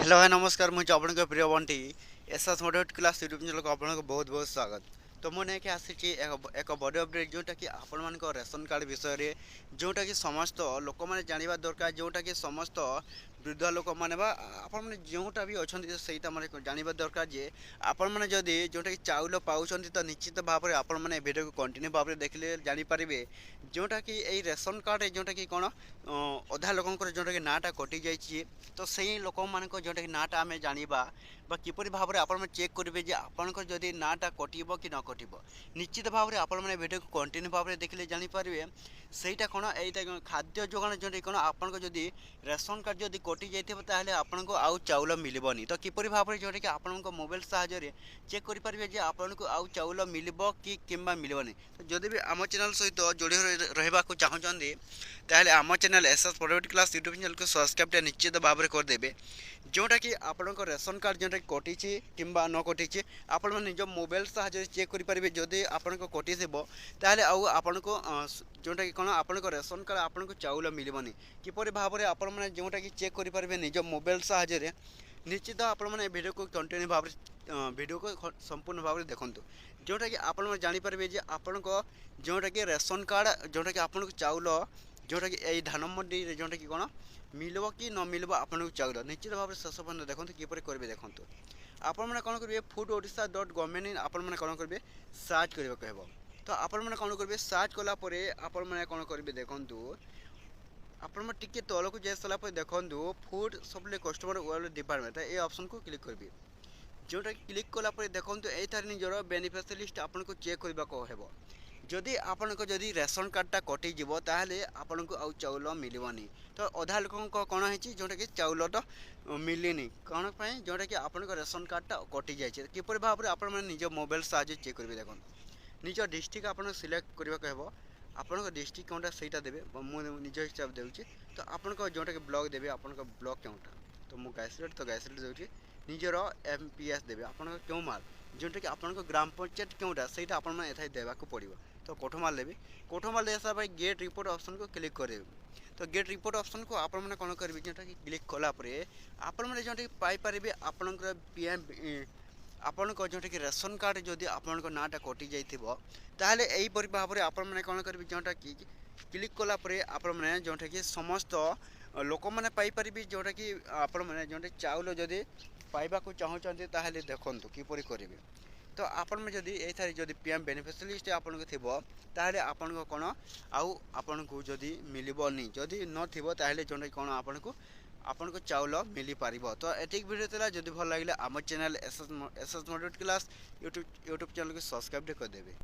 Hello है नमस्कार मुझे आपन प्रिय Bunty SS moderate class YouTube channel को आपन बहुत बहुत स्वागत। तो मुझे नहीं आसी एक बड़ अपडेट जोटा कि आपण मान रेशन कार्ड विषय रे जोटा कि समस्त लोक मैंने जानवा दरकार जोटा कि समस्त वृद्ध लोक मैंने आपण मैंने जोटा भी अच्छा सहीटा मैंने जानवा दरकार जे आपण मैंने जदि जोटा कि चाउल पाँच तो निश्चित भाव में आपण मैंने भिडियो को कंटिन्यू भाव में देखले जानीपारे जोटा कि यही रेशन कार्ड जोटा कि कौन अधा लोक जोटा कि नाटा कटि जाइए तो सही लोक मान जोटा कि नाटा आम जाना किपरि भाव में आप चेक करेंगे जे आपंकर जदि नाटा कटब कि न कटब निश्चित भाव में आपण मैंने भिडियो को कंटिन्यू भाव में देखले जानीपारे सहीटा कौन यहाँ खाद्य जोगाण जो कौन आपको जदि रेशन कार्ड जदि कटि जाइए आपको आउ चाउल मिलबनी तो किपरि भाव में जोटा कि आप मोबाइल साहाय्य चेक करेंगे जे आपको आउ चाउल मिलब कि किंबा मिलबनी तो जदि भी आम चैनल सहित जोड़ी रहा चाहते ताहले आम channel SS private class YouTube channel को सब्सक्राइब निश्चित भाव में करदे जोटा कि आपण रेशन कार्ड जोटा कटि कि न कटि आपण निज मोबाइल साहाय्य चेक करेंगे जदि आपण कटि ताहले आपण को जोटा कि कौन आपण रेशन कार्ड आपन को चाउल मिलबनी किपरि भाव में आपण मैंने जोटा कि चेक करेंगे निज मोबाइल साहाय्य निश्चित आपण मैंने वीडियो को कंटिन्यू भाव वीडियो को संपूर्ण भाव में देखूँ जोटा कि आपण जानीपारे आपण जोटा कि रेशन कार्ड जोटा कि आपन को चाउल जोटा कि यही धान मंडी जोटा कि कौन मिलब कि न मिलब आपन चाउल निश्चित भाव में शेष पर्यटन देखो किपर करेंगे देखो आपण मैंने कौन करेंगे foododisha.gov.in आपण मैंने कौन करेंगे सर्च करने कह तो आपण मैंने कौन करेंगे सर्च कलापर आपण मैंने कौन करेंगे देखूँ आपण टिके तल को जाए सारापर देखूँ food supply customer welfare department ये ऑप्शन को क्लिक करेंगे जोटा क्लिक कलापर देखूँ यार निजर बेनिफिशियरी लिस्ट आपन को चेक करने को हेब जदि आपण को जदि रेशन कार्डटा कटिज ताहले आपण को आउ चाउल मिलबनी तो अधा लोक कौन है जोटा कि चाउल तो मिलनी कौन पाई जोटा कि आपण को रेशन कार्डटा कटि जाए किपर भाव में आपण मैंने निज मोबाइल साहाय्य चेक करेंगे देखो निज डिस्ट्रिक्ट आप सिलेक्ट करने को हेब आपण डिस्ट्रिक्ट कौनटा सहीटा देवे मुझे निज हिसाब देउछि तो आपण जोटा कि ब्लॉक देवे आपण ब्लॉक क्योंटा तो मुझे गैसलेट तो गैसलेट देउछि निजर एमपीएस देवे आपण क्यों माल जोटा कि आपण ग्राम पंचायत क्योंटा सहीटा आपण मैंने एथाई देवाक पड़ो तो कोठमाल देवी कोठमाल दे सारा गेट रिपोर्ट ऑप्शन को क्लिक करेंगे तो गेट रिपोर्ट ऑप्शन को आप कौन करेंगे जोटा कि क्लिक कलापर आपण मैंने जोटा कि पाइपर आपणकर पीएम आपण जोटा कि रेशन कार्ड जदि आपण नाटा कटि जाइए यहीपरि भाव में आपण मैंने कौन करेंगे जोटा कि क्लिक कलापर आपण मैंने जोटा कि समस्त लोक मैंने पाइपर जोटा कि आपण मैंने जोटा चाउल जदि पाइबा चाहते ताहले देखंतु किपरि करेंगे तो आपण में जदि ये जदि पीएम बेनिफिशियरी लिस्ट आपन को थिबो ताहले आपन को कोन आउ आपन को जदि मिलबनी जदि न थिबो ताहले जोटा कोन आपन को चाउल मिली पारिबो तो एटिक वीडियो तला जदि भल लागिले आम channel SS moderate class YouTube channel को सब्सक्राइब कर देबे।